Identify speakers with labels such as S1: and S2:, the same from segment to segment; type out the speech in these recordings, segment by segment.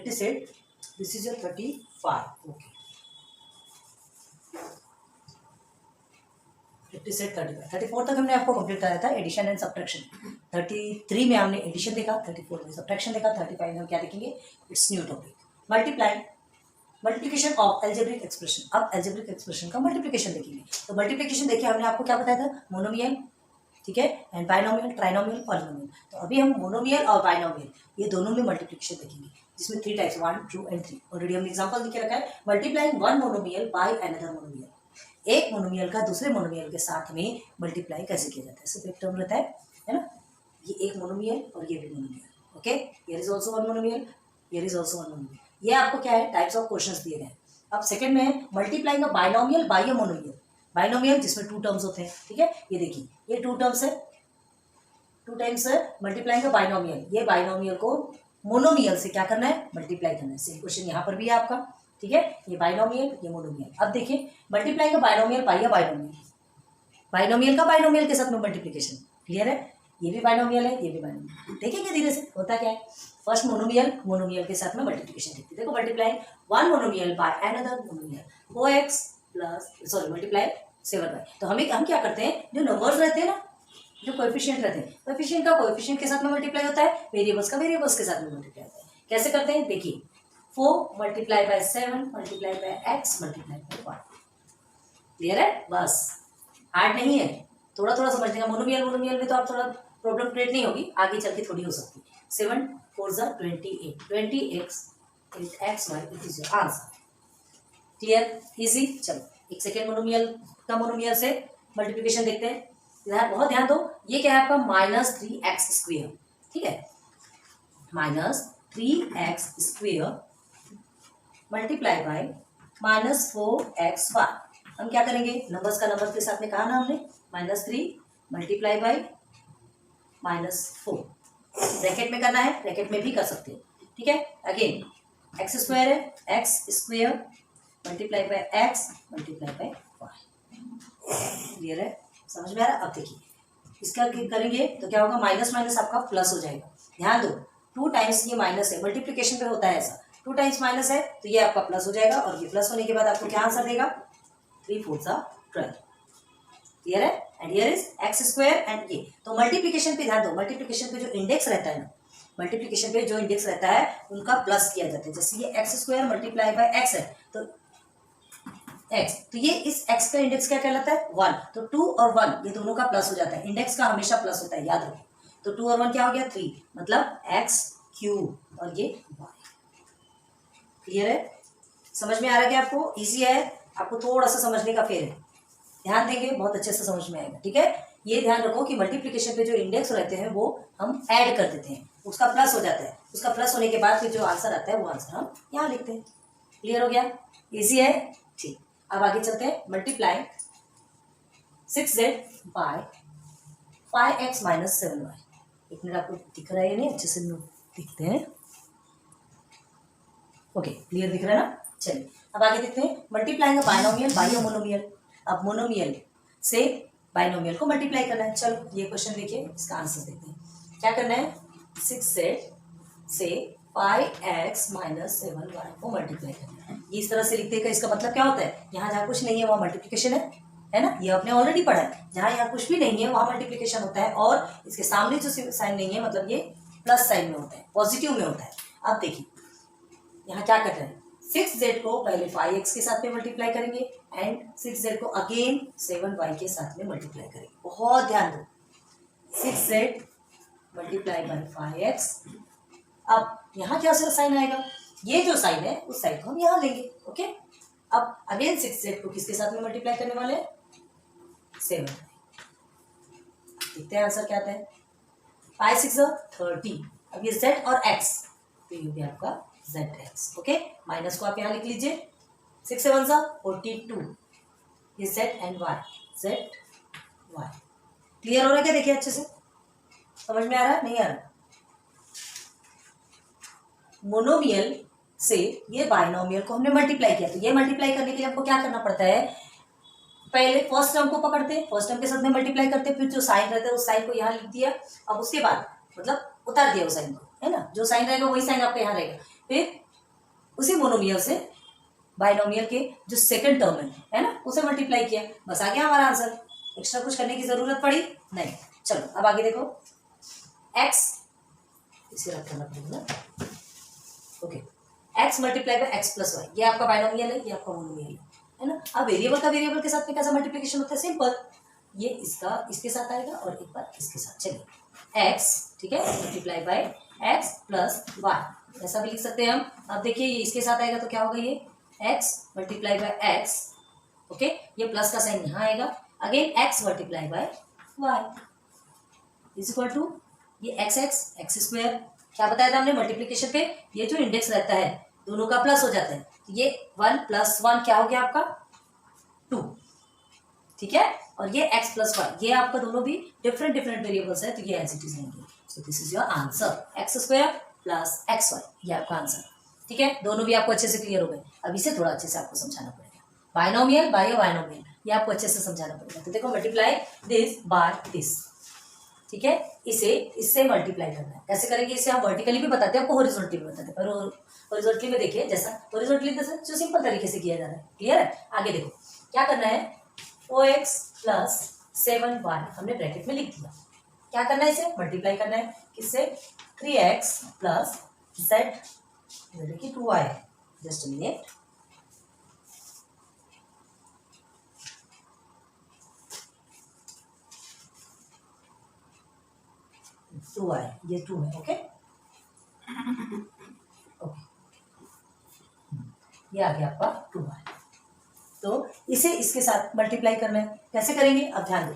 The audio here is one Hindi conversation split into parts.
S1: It is said this is your 35. Okay, it is said 35. 34 तक हमने आपको कंप्लीट कराया था एडिशन एंड सब्ट्रैक्शन. 33 में हमने एडिशन देखा, 34 में सब्ट्रैक्शन देखा, 35 में हम क्या देखेंगे, it's new topic multiply, multiplication of algebraic expression. अब एल्जेब्रिक एक्सप्रेशन का मल्टीप्लिकेशन देखेंगे. तो मल्टीप्लिकेशन देखिए हमने आपको क्या बताया था, मोनोमियल, ठीक है, एंड बाइनोमियल, ट्राइनोमियल, पॉलिनोमियल. तो अभी हम मोनोमियल और बाइनोमियल ये दोनों में मल्टीप्लिकेशन देखेंगे, जिसमें 3 टाइप्स 1, 2 एंड 3. ऑलरेडी हमने एग्जांपल लिख के रखा है. Multiplying one monomial by another monomial, एक मोनोमियल का दूसरे मोनोमियल के साथ में मल्टीप्लाई कैसे किया जाता है. सिर्फ एक टर्म रहता है ना, ये एक मोनोमियल और ये भी monomial. Okay, here is also one monomial, here is also one monomial. ये आपको क्या है, टाइप्स ऑफ क्वेश्चंस दिए गए. अब सेकंड में है मल्टीप्लाइंग अ बाइनोमियल बाय अ मोनोमियल. बाइनोमियल जिसमें 2 टर्म्स होते हैं, ठीक है, ये देखिए ये 2 टर्म्स है, 2 टाइम्स है मल्टीप्लाइंग अ बाइनोमियल. ये बाइनोमियल को मोनोमियल से क्या करना है, मल्टीप्लाई करना है. सेम क्वेश्चन यहाँ पर भी है आपका, ठीक है, ये बाइनोमियल ये मोनोमियल. अब देखिए मल्टीप्लाइंग अ बाइनोमियल बाय अ बाइनोमियल, बाइनोमियल का बाइनोमियल के साथ में मल्टीप्लिकेशन. क्लियर है, ये भी बाइनोमियल है ये भी बाइनोमियल. देखेंगे धीरे से होता क्या है. फर्स्ट मोनोमियल, मोनोमियल के साथ में मल्टीप्लिकेशन देखते हैं. देखो multiplying one monomial by another monomial, 4x plus sorry multiply 7y. तो हम क्या करते हैं, जो नंबर्स रहते हैं ना, जो कोएफिशिएंट रहते हैं, कोएफिशिएंट का कोएफिशिएंट के साथ में मल्टीप्लाई होता है, वेरिएबल्स का वेरिएबल्स के साथ में मल्टीप्लाई होता है. कैसे करते हैं देखिए, 4 multiply by 7 multiply by x multiply by y. Clear है, बस हार्ड नहीं है, थोड़ा थोड़ा समझने का. मोनोमियल मोनोमियल में तो आप थोड़ा प्रॉब्लम क्रिएट नहीं होगी, आगे चल के थोड़ी हो सकती है. 7 4 28, 20x 8xy, it is your answer. Clear, easy. चलो एक सेकेंड मोनोमियल का मोनोमियल से मल्टीप्लिकेशन देखते हैं. बहुत ध्यान दो, ये क्या है आपका -3x². ठीक है, -3x² मल्टीप्लाई बाय -4xy. हम क्या करेंगे, नंबर्स का नंबर्स के साथ में कहा ना हमने, -3 मल्टीप्लाई बाय -4. ब्रैकेट में करना है, ब्रैकेट में भी कर सकते हो, ठीक है. अगेन x² है, x² multiply by x multiply by y. Clear है, समझ में आ रहा. अब देखिए इसका करेंगे तो क्या होगा, माइनस माइनस आपका प्लस हो जाएगा. ध्यान दो 2 टाइम्स ये माइनस है, मल्टीप्लिकेशन पे होता है ऐसा, 2 टाइम्स माइनस है तो ये आपका प्लस हो जाएगा, और ये प्लस होने के बाद आपको क्या आंसर देगा, 3 4 12. क्लियर है. And here is x² and ये. तो मल्टीप्लिकेशन पे ध्यान दो, मल्टीप्लिकेशन पे जो इंडेक्स रहता है ना, मल्टीप्लिकेशन पे जो इंडेक्स रहता है उनका प्लस किया जाता है. जैसे ये x² मल्टीप्लाई बाय x है तो x, तो ये इस x का इंडेक्स क्या कहलाता है, 1. तो 2 और 1 ये दोनों का प्लस हो जाता है. इंडेक्स का हमेशा प्लस होता है, याद रखो. तो 2 और 1 क्या हो गया, 3, मतलब x³ और ये y. क्लियर है, समझ में आ रहा है क्या आपको. इजी है, आपको थोड़ा सा समझने का फेर है, ध्यान देंगे बहुत अच्छे से समझ में आएगा. ठीक है, ये ध्यान रखो कि मल्टीप्लिकेशन पे जो इंडेक्स रहते हैं वो हम ऐड कर देते हैं, उसका प्लस हो जाता है. उसका प्लस होने के बाद फिर जो आंसर आता है वो आंसर हम यहाँ लिखते हैं. क्लियर हो गया, इजी है. ठीक, अब आगे चलते हैं. Multiply 6z by 5x - 7y. एक मिनट, आपको दिख रहा है या नहीं, अच्छे से दिखते हैं. ओके, क्लियर दिख रहा है ना. चलिए अब आगे देखते हैं. मल्टीप्लाइंग बाइनोमियल बाय अ मोनोमियल. अब मोनोमियल से बाइनोमियल को मल्टीप्लाई करना है. चलो ये क्वेश्चन देखिए, इसका आंसर देखते हैं. क्या करना है, 6z से 5x - 7y को मल्टीप्लाई करना है. ये इस तरह से लिखते हैं. इसका मतलब क्या होता है, यहाँ जहाँ कुछ नहीं है वहाँ मल्टीप्लिकेशन है ना, ये आपने ऑलरेडी पढ़ा है. जहाँ यहाँ कुछ भी नहीं है वहाँ मल्टीप्लिकेशन होता है, और इसके सामने जो साइन नहीं है मतलब ये प्लस साइन में होता है, पॉजिटिव में होता है. अब देखिए यहाँ क्या कर रहे हैं, 6z को पहले 5x के साथ में मल्टीप्लाई करेंगे, एंड 6z को अगेन 7y के साथ में मल्टीप्लाई करेंगे. बहुत ध्यान दो, 6z मल्टीप्लाई बाय 5x. अब यहाँ क्या साइन आएगा, ये जो साइन है उस साइन को हम यहाँ लेंगे. ओके, अब अगेन 6z को किसके साथ में मल्टीप्लाई करने वाले हैं, 7. देखते हैं आंसर क्या आता है. 5 6 30. अब ये z और x, तो ये भी आपका zx. ओके, माइनस को आप यहाँ लिख लीजिए. 6 7 42. ये z and y, z y. Clear हो रहा है क्या, देखिए अच्छे से समझ में आ रहा है, नहीं आ रहा. मोनोमियल से ये बाइनोमियल को हमने मल्टीप्लाई किया, तो ये मल्टीप्लाई करने के लिए हमको क्या करना पड़ता है, पहले फर्स्ट टर्म को पकड़ते हैं, फर्स्ट टर्म के साथ में मल्टीप्लाई करते हैं, फिर जो साइन रहता है उस साइन को यहाँ लिख दिया. अब उसके बाद मतलब उतार दिया उस साइन को, है ना, जो साइन रहेगा वही साइन आपका यहाँ रहेगा. फिर उसी मोनोमियल से बाइनोमियल के जो सेकंड टर्म है ना, उसे मल्टीप्लाई किया, बस आ गया हमारा आंसर। एक्स्ट्रा कुछ करने की जरूरत पड़ी नहीं। चलो अब आगे देखो, x इसे रख करना पड़ेगा ना, okay, x multiply by x plus y, ये आपका बाइनोमियल है, ये आपका मोनोमियल है ना। अब वेरिएबल का वेरिएबल के साथ में कैसा मल्टीप्लिकेशन होता है, सिंपल, ये इसका इसके साथ आएगा और एक बार इसके साथ। चलिए x, ठीक है, multiply by x plus y, ऐसा भी लिख सकते हैं हम। अब देखिए ये इसके साथ आएगा तो क्या होगा, ये x multiply by x, okay, ये प्लस का साइन यहाँ आएगा, again x multiply by y is equal to ये x स्क्वायर। क्या बताया था हमने मल्टीप्लिकेशन पे, ये जो इंडेक्स रहता है दोनों का प्लस हो जाता है, तो ये 1 + 1 क्या हो गया आपका 2, ठीक है, और ये x प्लस वाई, ये आपका दोनों भी डिफरेंट वेरिएबल्स है, तो ये एज इट इज लेंगे। So this is your answer, x square plus x y, ये आपका आंसर, ठीक है। दोनों भी आपको अच्छे से क्लियर हो गए। अब इसे थोड़ा अच्छे से आपको समझाना पड़ेगा, बाइनोमियल बाइनोमियल, ये आपको अच्छे से समझाना पड़ेगा। तो देखो, मल्टीप्लाई दिस बाय दिस, ठीक है, इसे इससे मल्टीप्लाई करना है। कैसे करेंगे, इसे हम वर्टिकली भी बताते हैं, आपको हॉरिजॉन्टली भी बताते हैं, पर हॉरिजॉन्टली में देखिए, जैसा हॉरिजॉन्टली जो सिंपल तरीके से किया जा रहा है, क्लियर है। आगे देखो क्या करना है, 4x प्लस 7y हमने ब्रैकेट में लिख दिया। क्या करना है, इसे मल्टीप्लाई करना है, किससे, 3x प्लस z देखिए 2y, जस्ट मिनट, टू आई, ये 2 है, ओके ओके, ये आ गया आपका 2y। तो इसे इसके साथ मल्टीप्लाई करना है, कैसे करेंगे, अब ध्यान दो,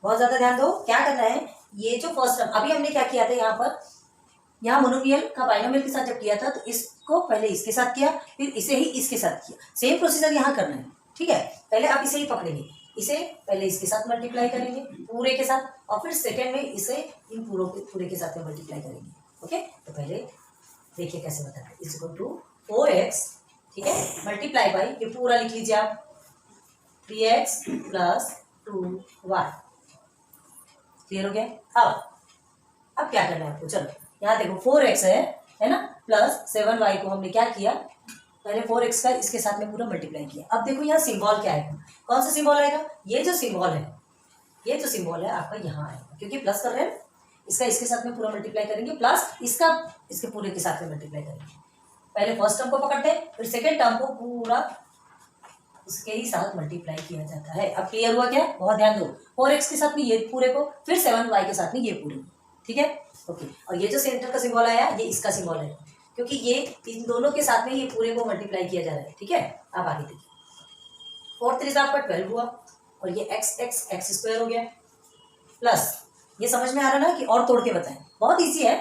S1: बहुत ज्यादा ध्यान दो। क्या करना है, ये जो फर्स्ट टर्म अभी हमने क्या किया था, यहाँ पर यहाँ मोनोमियल का बाइनोमियल के साथ जब किया था, तो इसको पहले इसके साथ किया, फिर इसे ही इसके साथ किया, सेम प्रोसीजर यहाँ करना है, ठीक है। पहले आप इसे ही पकड़ेंगे, इसे पहले इसके साथ मल्टीप्लाई करेंगे पूरे के साथ, और फिर सेकेंड में इसे इन पूरे के साथ में मल्टीप्लाई करेंगे, ओके। तो पहले देखिए कैसे बताते हैं, इज इक्वल टू 4x, ठीक है, मल्टीप्लाई बाई, ये पूरा लिख लीजिए आप, 3x प्लस 2y, क्लियर हो गया। अब क्या करना है आपको, चलो यहाँ देखो 4x है ना, प्लस 7y को हमने क्या किया, पहले 4x का इसके साथ में पूरा मल्टीप्लाई किया। अब देखो यहाँ सिंबल क्या आएगा, कौन सा सिंबल आएगा, ये जो सिंबल है, ये जो सिंबल है आपका यहाँ आएगा, क्योंकि प्लस कर रहे हैं, इसका इसके साथ में पूरा मल्टीप्लाई करेंगे, प्लस इसका इसके पूरे के साथ में मल्टीप्लाई करेंगे। पहले फर्स्ट टर्म को पकड़ते हैं, फिर सेकेंड टर्म को पूरा उसके ही साथ मल्टीप्लाई किया जाता है। अब क्लियर हुआ क्या, बहुत ध्यान दो, 4x के साथ में ये पूरे को, फिर 7y के साथ में ये पूरे, ठीक है, ओके। और ये जो सेंटर का सिंबल आया, ये इसका सिंबल है, क्योंकि ये इन दोनों के साथ में ये पूरे को मल्टीप्लाई किया जा रहा है, ठीक है। अब आगे देखिए, 4 3 आपका 12 हुआ, और ये एक्स स्क्वायर हो गया, प्लस ये समझ में आ रहा ना कि और तोड़ के बताएं, बहुत ईजी है,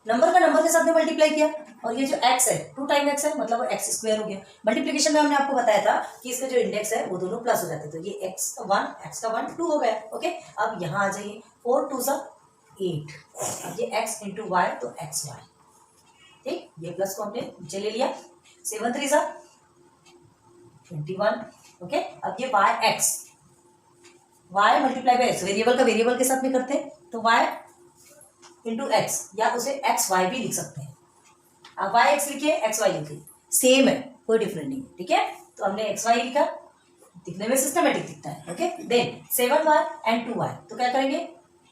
S1: नंबर का नंबर के साथ में मल्टीप्लाई किया, और ये जो x है 2 टाइम x है, मतलब एक्स स्क्वायर हो गया। मल्टीप्लिकेशन में हमने आपको बताया था कि इसका जो इंडेक्स है वो दोनों प्लस हो जाते हैं, तो ये x का 1 2 हो गया, ओके। अब यहाँ आ जाइए, 4 2 8, अब ये x इंटू वाई, तो एक्स वाई, ठीक, ये प्लस को हमने नीचे ले लिया, 7 3 21, ओके। अब ये y multiply by x, variable का वेरिएबल के साथ में करते हैं, तो y इंटू एक्स, या उसे एक्स वाई भी लिख सकते हैं। आप वाई एक्स लिखिए, एक्स वाई लिखिए, सेम है, कोई डिफरेंट नहीं, ठीक है। तो हमने एक्स वाई लिखा, दिखने में सिस्टमेटिक दिखता है, okay. Then 7y and 2y, तो क्या करेंगे,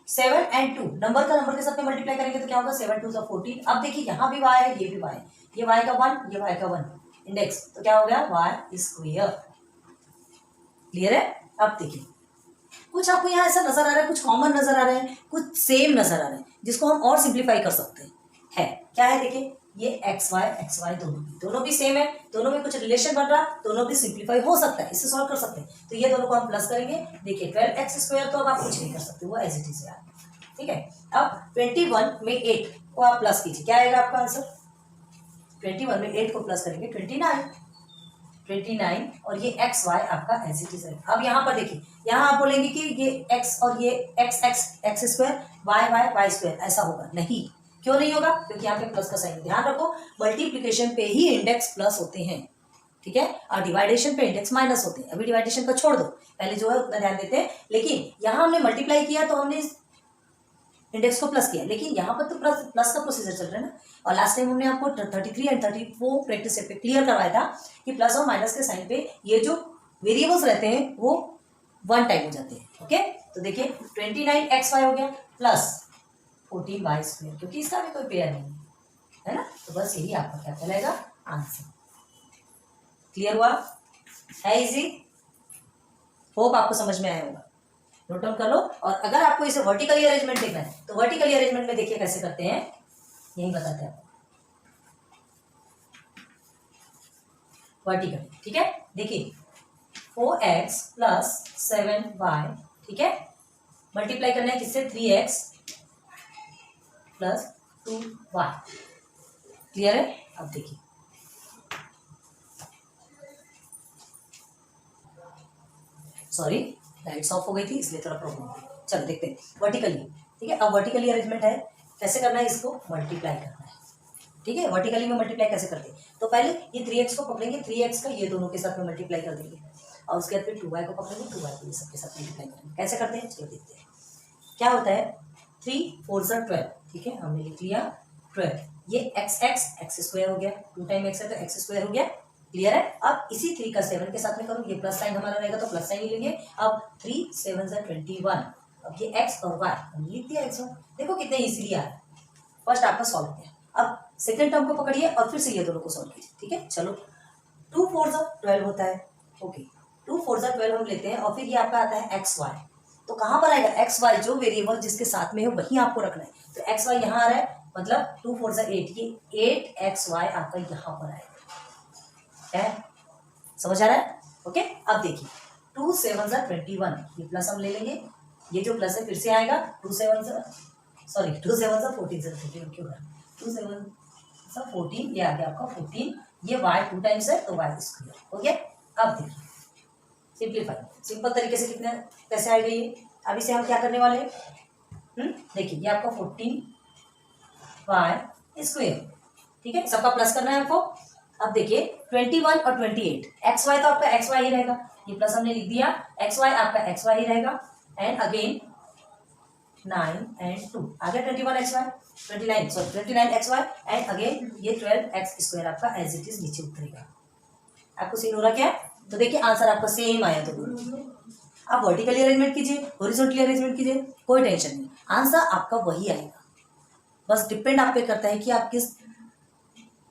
S1: 7 एंड 2 नंबर का नंबर के साथ में मल्टीप्लाई करेंगे, तो क्या होगा, 7 2 14। अब देखिए यहाँ भी y है, ये भी y है, ये y का 1, ये y का 1 इंडेक्स, तो क्या हो गया, y स्क्वायर, क्लियर है। अब देखिए, कुछ आपको यहाँ ऐसा नजर आ रहा है, कुछ कॉमन नजर आ रहा है, कुछ सेम नजर आ रहा है, जिसको हम और सिंप्लीफाई कर सकते हैं, है क्या है, देखिए ये एक्स वाई दोनों भी सेम है, दोनों में कुछ रिलेशन बन रहा, दोनों भी सिंप्लीफाई हो सकता है, इससे सॉल्व कर सकते हैं। तो ये दोनों को हम प्लस करेंगे, देखिए 12x स्क्वायर, तो अब आप कुछ नहीं कर सकते, वो एज इट इज है, ठीक है। अब 21 में 8 को आप प्लस कीजिए, क्या आएगा आपका आंसर, 21 में 8 को प्लस करेंगे 29, और ये एक्स वाई आपका एज इट इज है। अब यहाँ पर देखिए, यहाँ आप बोलेंगे कि ये एक्स और ये एक्स स्क्वायर, वाई स्क्वायर, ऐसा होगा नहीं, क्यों नहीं होगा, क्योंकि यहाँ पे प्लस का साइन, ध्यान रखो मल्टीप्लिकेशन पे ही इंडेक्स प्लस होते हैं, ठीक है, और डिवाइडेशन पे इंडेक्स माइनस होते हैं। अभी डिवाइडेशन को छोड़ दो, पहले जो है उतना ध्यान देते हैं, लेकिन यहाँ हमने मल्टीप्लाई किया, तो हमने इंडेक्स को प्लस किया, लेकिन यहाँ पर तो प्लस का प्रोसीजर चल रहा है ना। और लास्ट टाइम हमने आपको 33 एंड 34 प्रैक्टिस सेट पे क्लियर करवाया था कि प्लस और माइनस के साइन पे ये जो वेरिएबल्स रहते हैं वो वन टाइम हो जाते हैं। ओके, तो देखिए 29xy हो गया प्लस 14y स्क्वायर, क्योंकि इसका भी कोई पेयर नहीं है ना, तो बस यही आपका क्या कहलाएगा, आंसर। क्लियर हुआ है? इजी, होप आपको समझ में आया होगा। नोट डाउन कर लो। और अगर आपको इसे वर्टिकली अरेंजमेंट देखना है तो वर्टिकली अरेंजमेंट में देखिए कैसे करते हैं, यही बताते हैं आपको वर्टिकली। ठीक है, देखिए 4x प्लस 7y, ठीक है, मल्टीप्लाई करना है किससे, 3x प्लस 2y। क्लियर है? अब देखिए सॉरी लाइट्स ऑफ हो गई थी इसलिए थोड़ा प्रॉब्लम थी। चलो देखते हैं वर्टिकली। ठीक है, अब वर्टिकली अरेंजमेंट है, कैसे करना है, इसको मल्टीप्लाई करना है। ठीक है, वर्टिकली में मल्टीप्लाई कैसे करते हैं, तो पहले ये 3x को पकड़ेंगे, 3x का ये दोनों के साथ में मल्टीप्लाई कर देंगे, और उसके बाद फिर 2y को पकड़ेंगे, 2y को ये सबके साथ मल्टीप्लाई करेंगे। कैसे करते हैं चलो देखते हैं। क्या होता है, 3 4 12, ठीक है, हमने लिख लिया 12, ये x स्क्वायर हो गया, 2 टाइम x है तो x स्क्वायर हो गया। क्लियर है? अब इसी 3 का 7 के साथ में करूँ, ये प्लस साइन हमारा रहेगा तो प्लस साइन ही लेंगे। अब 3 7 21, अब ये x और y हमने लिख दिया x। देखो कितने इजीली आ रहा है, फर्स्ट आपका सॉल्व किया। अब सेकंड टर्म को पकड़िए और फिर से ये दोनों को सॉल्व कीजिए। ठीक है, चलो 2 4 12 होता है। ओके, 2 4 12 हम लेते हैं और फिर ये आपका आता है एक्स वाई। तो कहाँ पर आएगा एक्स वाई, जो वेरिएबल जिसके साथ में है वही आपको रखना है। तो एक्स वाई यहाँ आ रहा है, मतलब 2 4 8, ये 8xy आपका यहाँ पर आएगा। है, समझ आ रहा है? ओके, अब देखिए 2 7 21, ये प्लस हम ले लेंगे, ये जो प्लस है फिर से आएगा, 2 7 14 क्यों रहा, 2 7 14, ये आ गया आपका 14, ये y 2 टाइम्स है तो y स्क्वायर हो गया। अब देखिए सिंपलीफाई, सिंपल तरीके से कितने कैसे आएगा ये, अब इसे हम क्या करने वाले हैं, देखिए ये आपका 14y स्क्वायर, ठीक है, सबका प्लस करना है आपको। अब देखिए 21 और 28, एक्स वाई तो आपका एक्स वाई ही रहेगा, ये प्लस हमने लिख दिया, एक्स वाई आपका एक्स वाई ही रहेगा, एंड अगेन 9 एंड 2 आ गया 21 x y 29 x y, and again ये 12 एक्स स्क्वायर आपका एज इट इज नीचे उतरेगा। आपको सीन हो रहा क्या? तो देखिए आंसर आपका सेम आया। तो आप वर्टिकली अरेंजमेंट कीजिए, हॉरिजॉन्टली अरेंजमेंट कीजिए, कोई टेंशन नहीं, आंसर आपका वही आएगा। बस डिपेंड आप पे करता है कि आप किस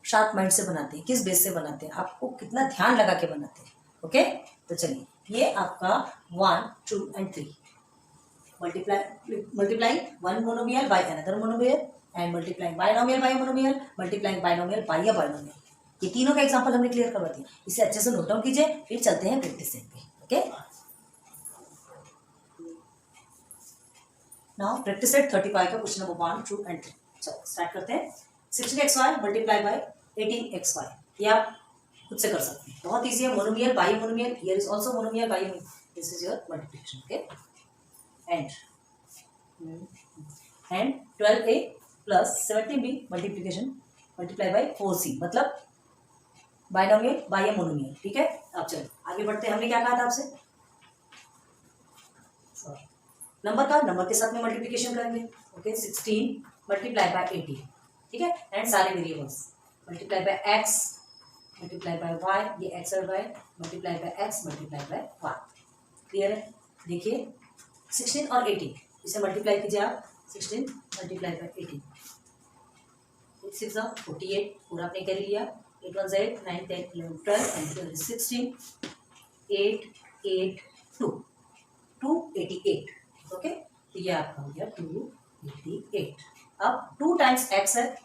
S1: शार्प माइंड से बनाते हैं, किस बेस से बनाते हैं, आपको कितना ध्यान लगा के बनाते हैं। ओके, तो चलिए ये आपका 1 2 and 3 multiplying one monomial by another monomial and multiplying binomial by a monomial, multiplying binomial by a binomial, ये तीनों का एग्जांपल हमने क्लियर करवा दिया। इसे अच्छे से नोट डाउन कीजिए, फिर चलते हैं प्रैक्टिस सेट पे। ओके, नाउ प्रैक्टिस सेट 35 का क्वेश्चन नंबर 1 2 एंड 3। चलो स्टार्ट करते हैं। 16xy मल्टीप्लाई बाय 18xy, ये आप खुद से कर सकते हैं, बहुत ईजी है। Monomial by monomial, here is also monomial by, this is your multiplication. Okay, and 12a plus 17b multiplication multiply by 4c, मतलब बाइनोमियल बाय मोनोमियल। ठीक है, अब चलो आगे बढ़ते हैं। हमने क्या कहा था आपसे, नंबर के साथ में मल्टीप्लिकेशन करेंगे। ओके, 16 मल्टीप्लाई बाय 18, ठीक है, एंड सारे variables multiply by x multiply by y, ये x और y multiply by x multiply by y। Clear है? देखिए 16 और 18 इसे मल्टीप्लाई कीजिए आप, 16 मल्टीप्लाई बाय 18, 6 48 पूरा आपने कर लिया, 8 1 8 9 10 11 12 एंड 16 8 8 2 288। ओके, तो ये आपका हो गया 288। अब 2 टाइम्स x है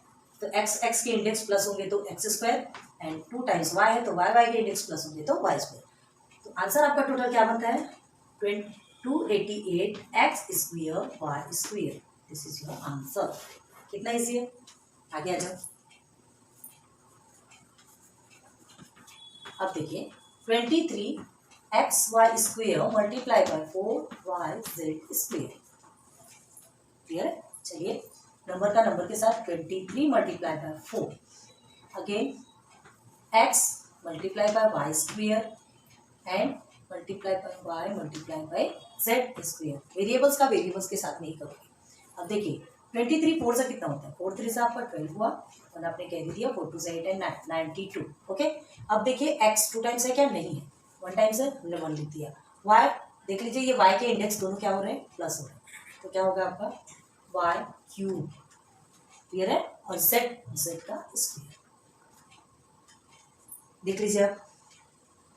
S1: तो x के इंडेक्स प्लस होंगे तो x square, and 2 times y है तो y के इंडेक्स प्लस होंगे तो y स्क्वायर। तो आंसर आपका टोटल क्या बनता है, 288 x square y square, this is your answer. कितना इजी है, आगे आ जाओ। अब देखिए 23xy square multiply by 4yz square. Clear है? चलिए नंबर के साथ 23 multiply by 4, again x multiply by y square and multiply by y multiply by z square. Variables का वेरिएबल्स के साथ नहीं करोगे, अब देखिए 23 4 से कितना होता है, 4 3 से आपका 12 हुआ और आपने कह दिया 4 2 से 8 एंड 92। ओके, अब देखिए x 2 टाइम्स है क्या, नहीं है, 1 टाइम्स है, हमने 1 लिख दिया। y देख लीजिए, ये y के इंडेक्स दोनों क्या हो रहे हैं, प्लस हो रहे हैं, तो क्या होगा आपका y क्यूब, क्लियर है, और z का स्क्वायर। देख लीजिए आप,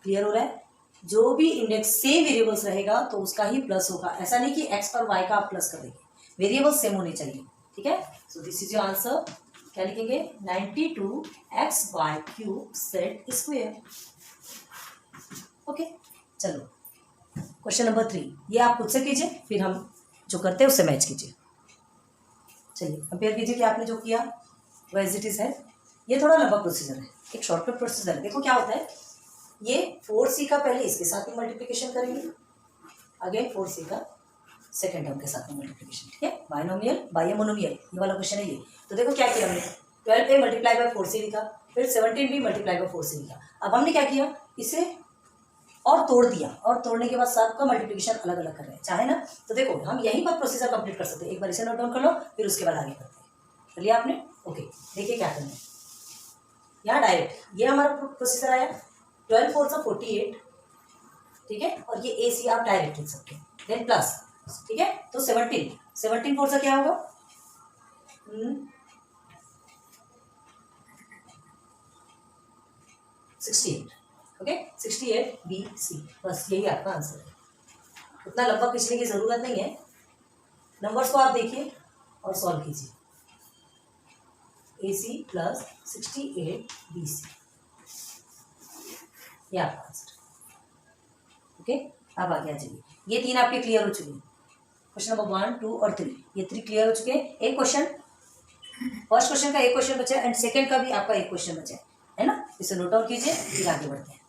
S1: क्लियर हो रहा है, जो भी इंडेक्स सेम वेरिएबल्स रहेगा तो उसका ही प्लस होगा, ऐसा नहीं कि x और y का आप प्लस कर देंगे, वेरिएबल्स सेम होने चाहिए, ठीक है। सो दिस इज योर आंसर, क्या लिखेंगे 92xy cube z square. Okay, चलो क्वेश्चन नंबर 3, ये आप खुद से कीजिए, फिर हम जो करते हैं उससे मैच कीजिए। चलिए कंपेयर कीजिए कि आपने जो किया वो एज इट इज है। ये थोड़ा लंबा प्रोसीजर है, एक शॉर्टकट प्रोसीजर है। देखो क्या होता है, ये 4c का पहले इसके साथ में मल्टीप्लिकेशन करेंगे, अगेन 4c का सेकेंड टर्म के साथ में मल्टीप्लिकेशन, ठीक है, बायनोमियल बाय मोनोमियल, ये वाला क्वेश्चन है ये। तो देखो क्या किया हमने, 12a मल्टीप्लाई बाय 4c लिखा, फिर 17b मल्टीप्लाई बाय 4c लिखा। अब हमने क्या किया, इसे और तोड़ दिया, और तोड़ने के बाद सबका मल्टीप्लिकेशन अलग अलग कर रहे हैं, चाहे ना। तो देखो हम यहीं पर प्रोसीजर कंप्लीट कर सकते हैं, एक बार इसे नोट डाउन कर लो, फिर उसके बाद आगे करते हैं। कर लिया आपने, ओके। देखिए क्या करना है, यहाँ डायरेक्ट ये हमारा प्रोसीजर आया, 12 4 से 48, ठीक है, और ये ए सी आप डायरेक्ट लिख सकते हैं, देन प्लस, ठीक है। तो 17 4 से क्या होगा, 68, ओके, 68BC, बस यही आपका आंसर है। उतना लंबा खींचने की जरूरत नहीं है, नंबर्स को आप देखिए और सॉल्व कीजिए। AC प्लस 68BC, ये आपका आंसर, ओके। अब आगे आ जाइए, ये 3 आपके क्लियर हो चुके हैं, क्वेश्चन नंबर 1 2 और 3, ये 3 क्लियर हो चुके हैं। एक क्वेश्चन, फर्स्ट क्वेश्चन का एक क्वेश्चन बचा है एंड सेकंड का भी आपका एक क्वेश्चन बचा है ना, इसे नोट डाउन कीजिए, फिर आगे बढ़ते हैं।